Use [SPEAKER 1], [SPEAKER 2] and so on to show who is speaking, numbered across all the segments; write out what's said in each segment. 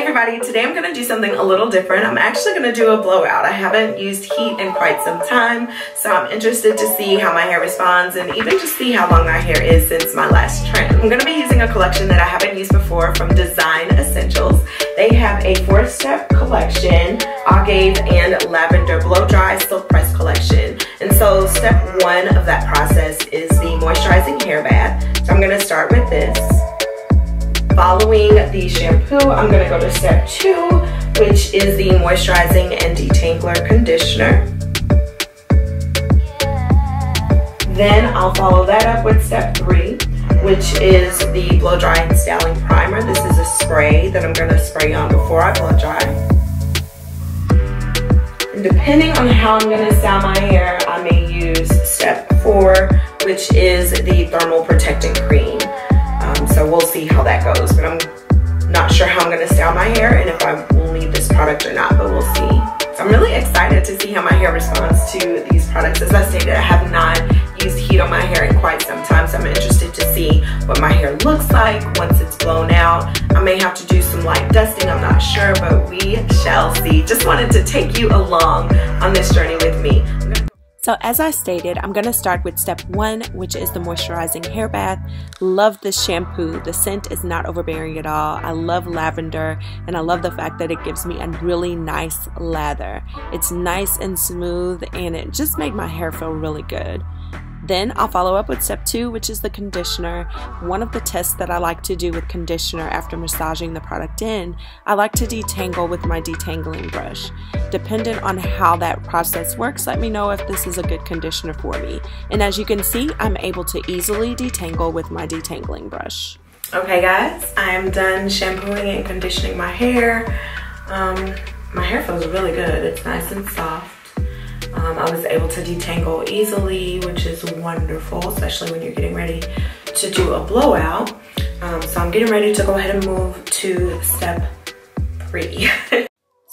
[SPEAKER 1] everybody, today I'm going to do something a little different. I'm actually going to do a blowout. I haven't used heat in quite some time, so I'm interested to see how my hair responds and even just see how long my hair is since my last trim. I'm going to be using a collection that I haven't used before from Design Essentials. They have a 4-step collection, agave and lavender blow dry silk press collection. And so step 1 of that process is the moisturizing hair bath. So I'm going to start with this. Following the shampoo, I'm going to go to step 2, which is the moisturizing and detangler conditioner. Then I'll follow that up with step 3, which is the blow dry and styling primer. This is a spray that I'm going to spray on before I blow dry. And depending on how I'm going to style my hair, I may use step 4, which is the thermal protecting cream. So we'll see how that goes, but I'm not sure how I'm going to style my hair and if I will need this product or not, but we'll see. So I'm really excited to see how my hair responds to these products. As I stated, I have not used heat on my hair in quite some time, so I'm interested to see what my hair looks like once it's blown out. I may have to do some light dusting, I'm not sure, but we shall see. Just wanted to take you along on this journey with me.
[SPEAKER 2] So as I stated, I'm going to start with step 1, which is the moisturizing hair bath. Love this shampoo. The scent is not overbearing at all. I love lavender, and I love the fact that it gives me a really nice lather. It's nice and smooth, and it just made my hair feel really good. Then I'll follow up with step 2, which is the conditioner. One of the tests that I like to do with conditioner after massaging the product in, I like to detangle with my detangling brush. Depending on how that process works, let me know if this is a good conditioner for me. And as you can see, I'm able to easily detangle with my detangling brush.
[SPEAKER 1] Okay guys, I am done shampooing and conditioning my hair. My hair feels really good. It's nice and soft. I was able to detangle easily, which is wonderful, especially when you're getting ready to do a blowout. So I'm getting ready to go ahead and move to step 3.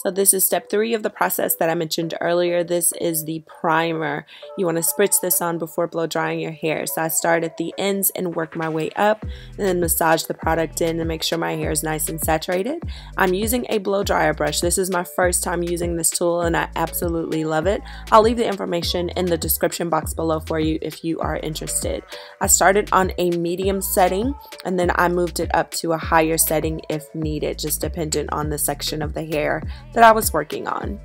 [SPEAKER 2] So this is step 3 of the process that I mentioned earlier. This is the primer. You want to spritz this on before blow drying your hair. So I start at the ends and work my way up and then massage the product in and make sure my hair is nice and saturated. I'm using a blow dryer brush. This is my first time using this tool and I absolutely love it. I'll leave the information in the description box below for you if you are interested. I started on a medium setting and then I moved it up to a higher setting if needed, just dependent on the section of the hair that I was working on.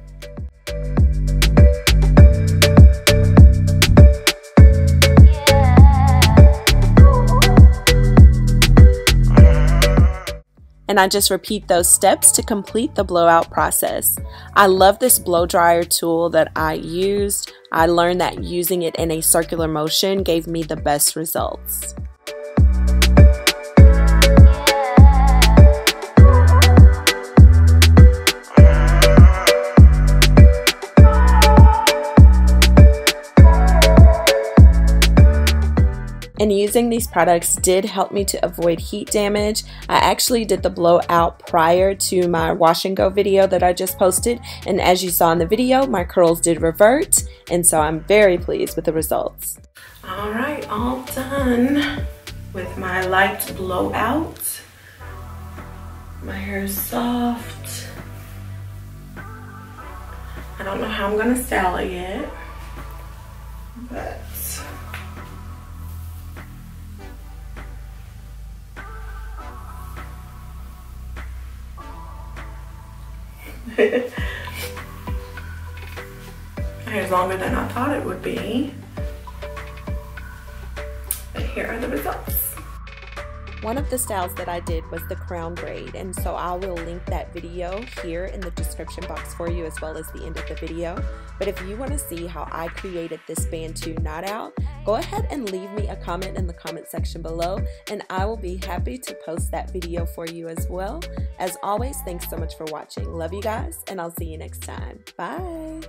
[SPEAKER 2] And I just repeat those steps to complete the blowout process. I love this blow dryer tool that I used. I learned that using it in a circular motion gave me the best results. And using these products did help me to avoid heat damage. I actually did the blowout prior to my wash and go video that I just posted, and as you saw in the video, my curls did revert, and so I'm very pleased with the results.
[SPEAKER 1] Alright, all done with my light blowout. My hair is soft. I don't know how I'm gonna style it yet, but my hair's longer than I thought it would be. But here are the results.
[SPEAKER 2] One of the styles that I did was the crown braid, and so I will link that video here in the description box for you as well as the end of the video. But if you want to see how I created this Bantu knot out, go ahead and leave me a comment in the comment section below and I will be happy to post that video for you as well. As always, thanks so much for watching. Love you guys and I'll see you next time. Bye!